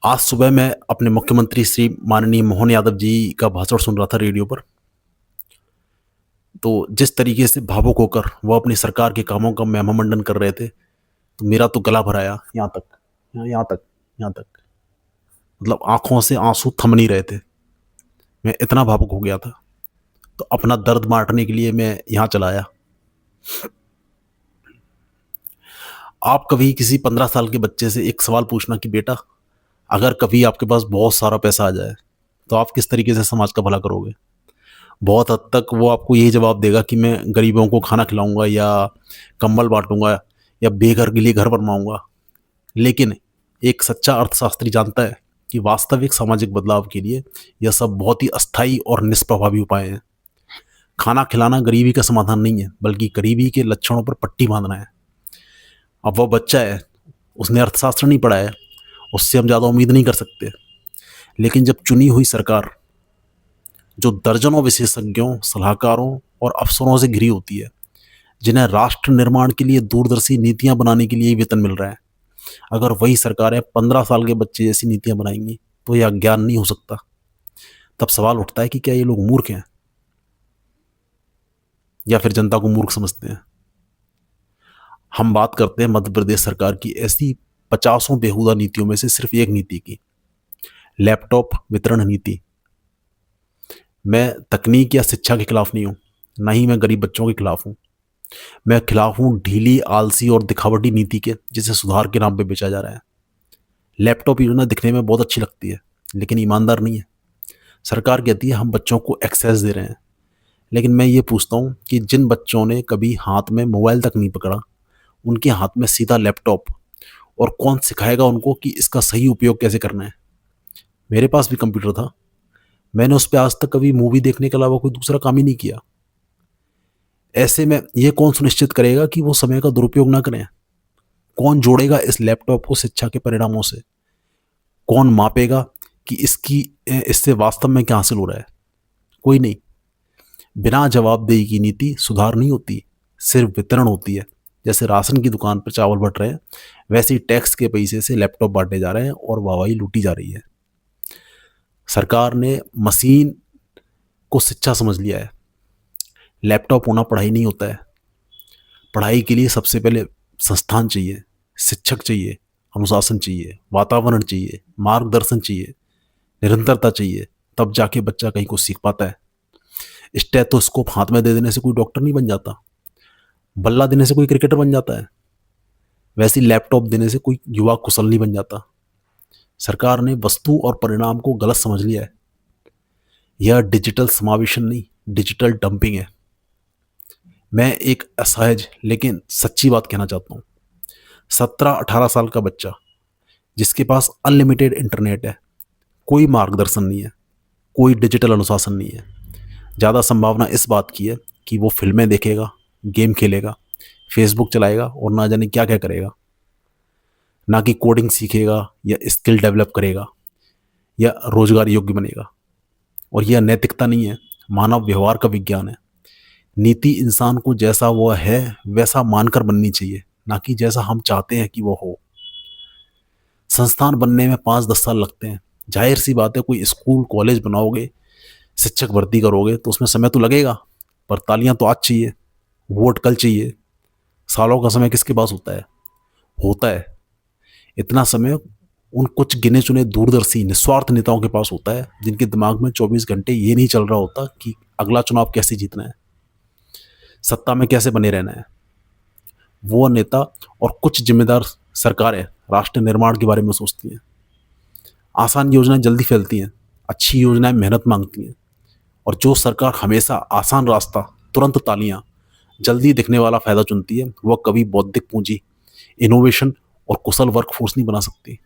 आज सुबह मैं अपने मुख्यमंत्री श्री माननीय मोहन यादव जी का भाषण सुन रहा था रेडियो पर। तो जिस तरीके से भावुक होकर वो अपनी सरकार के कामों का महिमामंडन कर रहे थे, तो मेरा तो गला भर आया। यहाँ तक, यहाँ तक, यहाँ तक, मतलब आंखों से आंसू थम नहीं रहे थे। मैं इतना भावुक हो गया था। तो अपना दर्द बांटने के लिए मैं यहाँ चला आया। आप कभी किसी 15 साल के बच्चे से एक सवाल पूछना कि बेटा, अगर कभी आपके पास बहुत सारा पैसा आ जाए तो आप किस तरीके से समाज का भला करोगे? बहुत हद तक वो आपको यही जवाब देगा कि मैं गरीबों को खाना खिलाऊंगा, या कंबल बांटूंगा, या बेघर के लिए घर बनवाऊंगा। लेकिन एक सच्चा अर्थशास्त्री जानता है कि वास्तविक सामाजिक बदलाव के लिए यह सब बहुत ही अस्थायी और निष्प्रभावी उपाय हैं। खाना खिलाना गरीबी का समाधान नहीं है, बल्कि गरीबी के लक्षणों पर पट्टी बांधना है। अब वह बच्चा है, उसने अर्थशास्त्र नहीं पढ़ा है, उससे हम ज़्यादा उम्मीद नहीं कर सकते। लेकिन जब चुनी हुई सरकार, जो दर्जनों विशेषज्ञों, सलाहकारों और अफसरों से घिरी होती है, जिन्हें राष्ट्र निर्माण के लिए दूरदर्शी नीतियां बनाने के लिए ही वेतन मिल रहा है, अगर वही सरकारें 15 साल के बच्चे जैसी नीतियां बनाएंगी, तो यह ज्ञान नहीं हो सकता। तब सवाल उठता है कि क्या ये लोग मूर्ख हैं, या फिर जनता को मूर्ख समझते हैं? हम बात करते हैं मध्य प्रदेश सरकार की ऐसी पचासों बेहुदा नीतियों में से सिर्फ एक नीति की, लैपटॉप वितरण नीति। मैं तकनीक या शिक्षा के खिलाफ नहीं हूं, ना ही मैं गरीब बच्चों के खिलाफ हूं। मैं खिलाफ हूं ढीली, आलसी और दिखावटी नीति के, जिसे सुधार के नाम पे बेचा जा रहा है। लैपटॉप योजना दिखने में बहुत अच्छी लगती है, लेकिन ईमानदार नहीं है। सरकार कहती है हम बच्चों को एक्सेस दे रहे हैं, लेकिन मैं ये पूछता हूँ कि जिन बच्चों ने कभी हाथ में मोबाइल तक नहीं पकड़ा, उनके हाथ में सीधा लैपटॉप, और कौन सिखाएगा उनको कि इसका सही उपयोग कैसे करना है? मेरे पास भी कंप्यूटर था, मैंने उस पर आज तक कभी मूवी देखने के अलावा कोई दूसरा काम ही नहीं किया। ऐसे में यह कौन सुनिश्चित करेगा कि वो समय का दुरुपयोग ना करें? कौन जोड़ेगा इस लैपटॉप को शिक्षा के परिणामों से? कौन मापेगा कि इससे वास्तव में क्या हासिल हो रहा है? कोई नहीं। बिना जवाबदेही की नीति सुधार नहीं होती, सिर्फ वितरण होती है। जैसे राशन की दुकान पर चावल बट रहे हैं, वैसे ही टैक्स के पैसे से लैपटॉप बांटे जा रहे हैं और वाहवाही लूटी जा रही है। सरकार ने मशीन को शिक्षा समझ लिया है। लैपटॉप होना पढ़ाई नहीं होता है। पढ़ाई के लिए सबसे पहले संस्थान चाहिए, शिक्षक चाहिए, अनुशासन चाहिए, वातावरण चाहिए, मार्गदर्शन चाहिए, निरंतरता चाहिए। तब जाके बच्चा कहीं कुछ सीख पाता है। स्टेथोस्कोप हाथ में दे देने से कोई डॉक्टर नहीं बन जाता, बल्ला देने से कोई क्रिकेटर बन जाता है, वैसे लैपटॉप देने से कोई युवा कुशल नहीं बन जाता। सरकार ने वस्तु और परिणाम को गलत समझ लिया है। यह डिजिटल समावेशन नहीं, डिजिटल डंपिंग है। मैं एक असहज लेकिन सच्ची बात कहना चाहता हूँ। 17-18 साल का बच्चा जिसके पास अनलिमिटेड इंटरनेट है, कोई मार्गदर्शन नहीं है, कोई डिजिटल अनुशासन नहीं है, ज़्यादा संभावना इस बात की है कि वो फिल्में देखेगा, गेम खेलेगा, फेसबुक चलाएगा और ना जाने क्या क्या करेगा। ना कि कोडिंग सीखेगा या स्किल डेवलप करेगा या रोजगार योग्य बनेगा। और यह नैतिकता नहीं है, मानव व्यवहार का विज्ञान है। नीति इंसान को जैसा वह है वैसा मानकर बननी चाहिए, ना कि जैसा हम चाहते हैं कि वो हो। संस्थान बनने में 5-10 साल लगते हैं। जाहिर सी बात है, कोई स्कूल कॉलेज बनाओगे, शिक्षक भर्ती करोगे तो उसमें समय तो लगेगा, पर तालियां तो आज चाहिए, वोट कल चाहिए। सालों का समय किसके पास होता है इतना समय उन कुछ गिने चुने दूरदर्शी निस्वार्थ नेताओं के पास होता है, जिनके दिमाग में 24 घंटे ये नहीं चल रहा होता कि अगला चुनाव कैसे जीतना है, सत्ता में कैसे बने रहना है। वो नेता और कुछ जिम्मेदार सरकारें राष्ट्र निर्माण के बारे में सोचती हैं। आसान योजनाएं जल्दी फैलती हैं, अच्छी योजनाएं मेहनत मांगती हैं। और जो सरकार हमेशा आसान रास्ता, तुरंत तालियां, जल्दी दिखने वाला फायदा चुनती है, वह कभी बौद्धिक पूंजी, इनोवेशन और कुशल वर्कफोर्स नहीं बना सकती।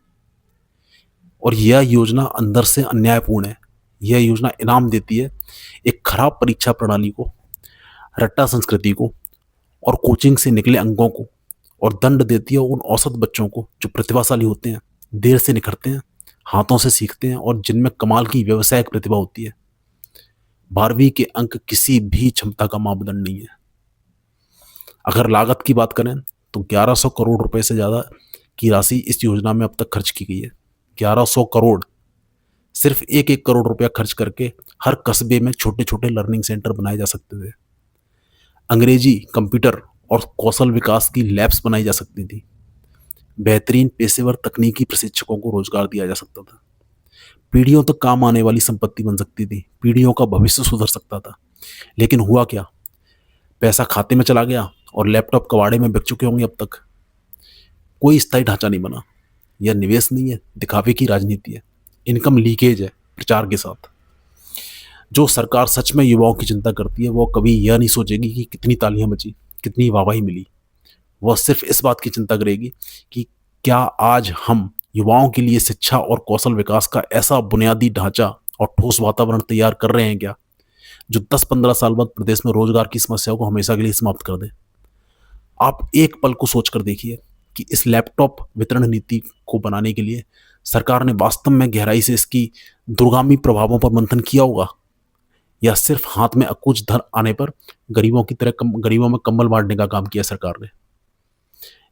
और यह योजना अंदर से अन्यायपूर्ण है। यह योजना इनाम देती है एक खराब परीक्षा प्रणाली को, रट्टा संस्कृति को और कोचिंग से निकले अंगों को, और दंड देती है उन औसत बच्चों को जो प्रतिभाशाली होते हैं, देर से निखरते हैं, हाथों से सीखते हैं और जिनमें कमाल की व्यावसायिक प्रतिभा होती है। 12वीं के अंक किसी भी क्षमता का मापदंड नहीं है। अगर लागत की बात करें तो 1100 करोड़ रुपए से ज्यादा की राशि इस योजना में अब तक खर्च की गई है। 1100 करोड़, सिर्फ 1-1 करोड़ रुपया खर्च करके हर कस्बे में छोटे-छोटे लर्निंग सेंटर बनाए जा सकते थे। अंग्रेजी, कंप्यूटर और कौशल विकास की लैब्स बनाई जा सकती थी। बेहतरीन पेशेवर तकनीकी प्रशिक्षकों को रोजगार दिया जा सकता था। पीढ़ियों तक काम आने वाली संपत्ति बन सकती थी। पीढ़ियों का भविष्य सुधर सकता था। लेकिन हुआ क्या? पैसा खाते में चला गया और लैपटॉप कबाड़े में बिक चुके होंगे अब तक। कोई स्थायी ढांचा नहीं बना। यह निवेश नहीं है, दिखावे की राजनीति है। इनकम लीकेज है प्रचार के साथ। जो सरकार सच में युवाओं की चिंता करती है, वो कभी यह नहीं सोचेगी कि कितनी तालियां बची, कितनी वाहवाही मिली। वह सिर्फ इस बात की चिंता करेगी कि क्या आज हम युवाओं के लिए शिक्षा और कौशल विकास का ऐसा बुनियादी ढांचा और ठोस वातावरण तैयार कर रहे हैं क्या, जो 10-15 साल बाद प्रदेश में रोजगार की समस्या को हमेशा के लिए समाप्त कर दे। आप एक पल को सोचकर देखिए कि इस लैपटॉप वितरण नीति को बनाने के लिए सरकार ने वास्तव में गहराई से इसकी दूरगामी प्रभावों पर मंथन किया होगा, या सिर्फ हाथ में अकुछ धन आने पर गरीबों की तरह गरीबों में कंबल बांटने का काम किया सरकार ने।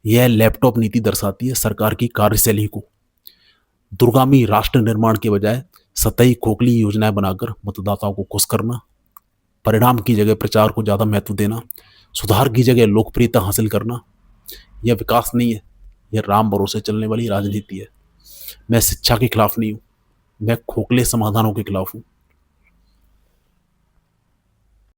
यह लैपटॉप नीति दर्शाती है सरकार की कार्यशैली को। दूरगामी राष्ट्र निर्माण के बजाय सतही खोखली योजनाएं बनाकर मतदाताओं को खुश करना, परिणाम की जगह प्रचार को ज़्यादा महत्व देना, सुधार की जगह लोकप्रियता हासिल करना, यह विकास नहीं है, यह राम भरोसे चलने वाली राजनीति है। मैं शिक्षा के खिलाफ नहीं हूँ, मैं खोखले समाधानों के खिलाफ हूँ।